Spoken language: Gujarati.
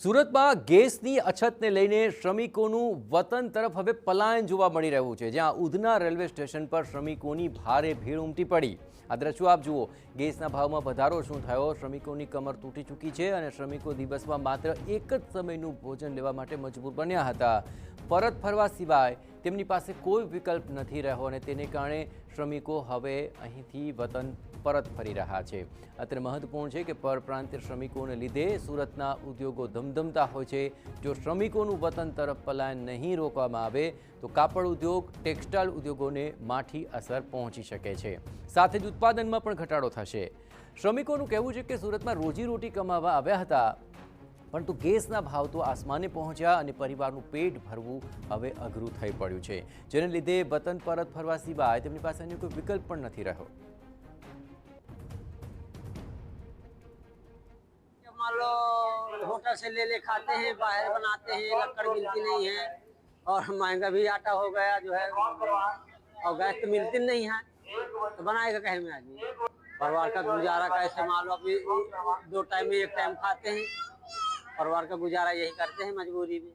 સુરતમાં ગેસની અછતને લઈને શ્રમિકોનું વતન તરફ હવે પલાયન જોવા મળી રહ્યું છે, જ્યાં ઉધના રેલવે સ્ટેશન પર શ્રમિકોની ભારે ભીડ ઉમટી પડી। આ દ્રશ્યો આપ જુઓ। ગેસના ભાવમાં વધારો શું થયો, શ્રમિકોની કમર તૂટી ચૂકી છે અને શ્રમિકો દિવસમાં માત્ર એક જ સમયનું ભોજન લેવા માટે મજબૂર બન્યા હતા। પરત ફરવા સિવાય તેમની પાસે કોઈ વિકલ્પ નથી રહ્યો અને તેને કારણે શ્રમિકો હવે અહીંથી વતન પરત ફરી રહ્યા છે। અત્રે મહત્વપૂર્ણ છે કે પરપ્રાંતીય શ્રમિકોને લીધે સુરતના ઉદ્યોગો ધમધમતા હોય છે। જો શ્રમિકોનું વતન તરફ પલાયન નહીં રોકવામાં આવે તો કાપડ ઉદ્યોગ, ટેક્સટાઇલ ઉદ્યોગોને માઠી અસર પહોંચી શકે છે, સાથે જ ઉત્પાદનમાં પણ ઘટાડો થશે। શ્રમિકોનું કહેવું છે કે સુરતમાં રોજીરોટી કમાવા આવ્યા હતા, પરંતુ ગેસના ભાવ તો આસમાને પહોંચ્યા અને પરિવારનું પેટ ભરવું હવે અઘરું થઈ પડ્યું છે, જેને લીધે વતન પરત ફરવા સિવાય તેમની પાસે અન્ય કોઈ વિકલ્પ પણ નથી રહ્યો। मान लो होटल से ले खाते हैं, बाहर बनाते हैं, लकड़ मिलती नहीं है और महंगा भी आटा हो गया जो है, और गैस तो मिलती नहीं है, तो बनाएगा कहीं में आदमी। परिवार का गुजारा कैसे, मान लो अभी 2 टाइम में 1 टाइम खाते हैं, परिवार का गुजारा यही करते हैं मजबूरी में।